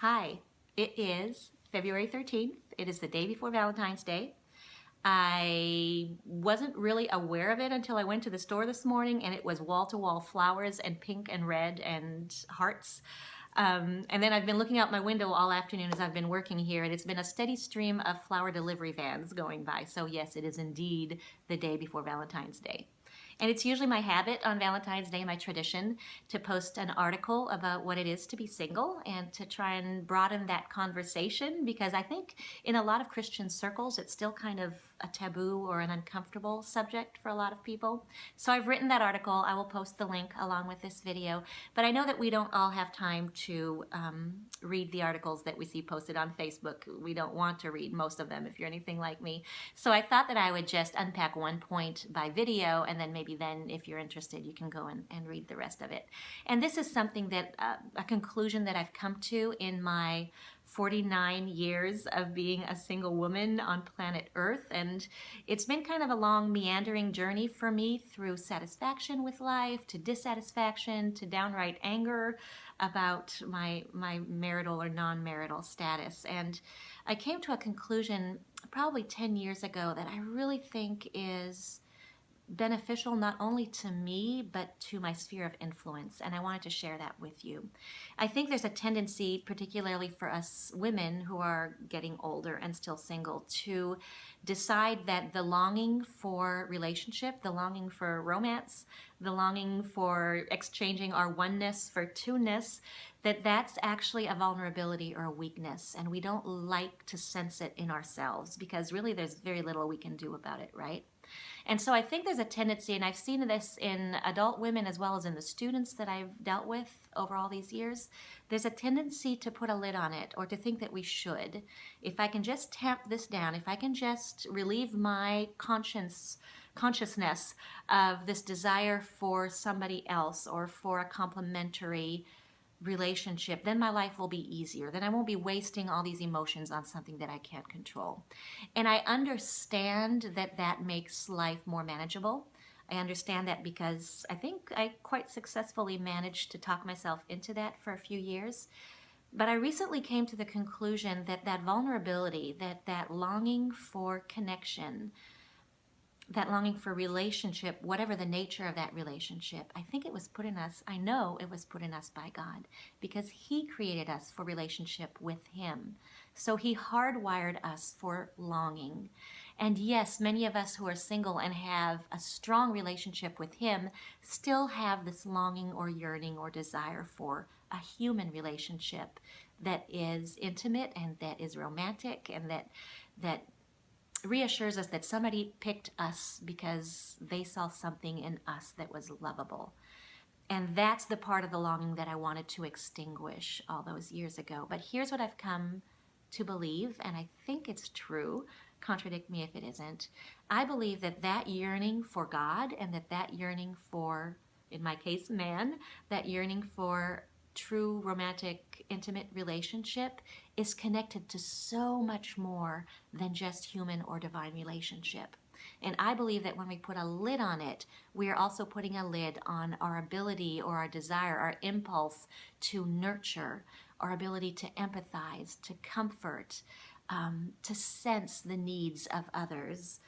Hi, it is February 13th. It is the day before Valentine's Day. I wasn't really aware of it until I went to the store this morning and it was wall-to-wall flowers and pink and red and hearts. And then I've been looking out my window all afternoon as I've been working here, and it's been a steady stream of flower delivery vans going by. So yes, it is indeed the day before Valentine's Day. And it's usually my habit on Valentine's Day, my tradition, to post an article about what it is to be single and to try and broaden that conversation, because I think in a lot of Christian circles it's still kind of a taboo or an uncomfortable subject for a lot of people. So I've written that article. I will post the link along with this video, but I know that we don't all have time to read the articles that we see posted on Facebook. We don't want to read most of them if you're anything like me. So I thought that I would just unpack one point by video, and then maybe then if you're interested you can go and read the rest of it. And this is something that a conclusion that I've come to in my 49 years of being a single woman on planet Earth, and it's been kind of a long meandering journey for me through satisfaction with life to dissatisfaction to downright anger about my marital or non-marital status. And I came to a conclusion probably 10 years ago that I really think is beneficial not only to me but to my sphere of influence, and I wanted to share that with you. I think there's a tendency, particularly for us women who are getting older and still single, to decide that the longing for relationship, the longing for romance, the longing for exchanging our oneness for two-ness, that's actually a vulnerability or a weakness, and we don't like to sense it in ourselves because really there's very little we can do about it, right? And so I think there's a tendency, and I've seen this in adult women as well as in the students that I've dealt with over all these years, there's a tendency to put a lid on it or to think that we should. If I can just tamp this down, if I can just relieve my consciousness of this desire for somebody else or for a complementary relationship, then my life will be easier. Then I won't be wasting all these emotions on something that I can't control. And I understand that that makes life more manageable. I understand that because I think I quite successfully managed to talk myself into that for a few years. But I recently came to the conclusion that that vulnerability, that longing for connection, that longing for relationship, whatever the nature of that relationship, I think it was put in us, I know it was put in us by God, because He created us for relationship with Him. So He hardwired us for longing. And yes, many of us who are single and have a strong relationship with Him still have this longing or yearning or desire for a human relationship that is intimate and that is romantic and that reassures us that somebody picked us because they saw something in us that was lovable. And that's the part of the longing that I wanted to extinguish all those years ago. But here's what I've come to believe, and I think it's true. Contradict me if it isn't. I believe that that yearning for God and that yearning for, in my case, man, that yearning for true romantic intimate relationship is connected to so much more than just human or divine relationship. And I believe that when we put a lid on it, we are also putting a lid on our ability or our desire, our impulse to nurture, our ability to empathize, to comfort, to sense the needs of others,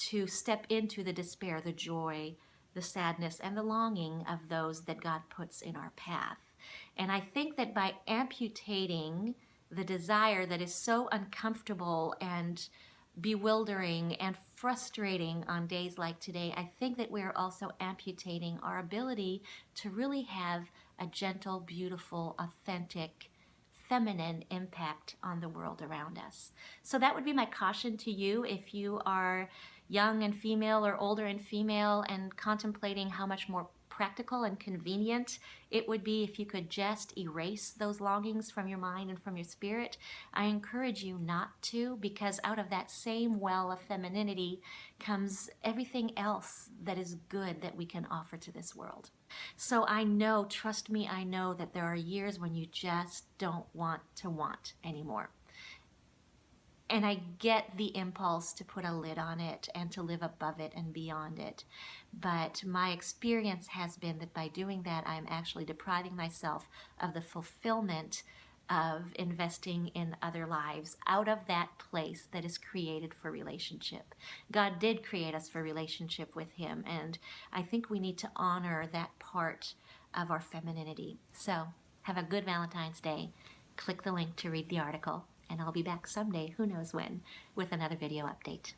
to step into the despair, the joy, the sadness, and the longing of those that God puts in our path. And I think that by amputating the desire that is so uncomfortable and bewildering and frustrating on days like today, I think that we are also amputating our ability to really have a gentle, beautiful, authentic, feminine impact on the world around us. So that would be my caution to you if you are young and female or older and female and contemplating how much more practical and convenient it would be if you could just erase those longings from your mind and from your spirit. I encourage you not to, because out of that same well of femininity comes everything else that is good that we can offer to this world. So I know, trust me, I know that there are years when you just don't want to want anymore. And I get the impulse to put a lid on it and to live above it and beyond it. But my experience has been that by doing that, I'm actually depriving myself of the fulfillment of investing in other lives out of that place that is created for relationship. God did create us for relationship with Him, and I think we need to honor that part of our femininity. So, have a good Valentine's Day. Click the link to read the article, and I'll be back someday, who knows when, with another video update.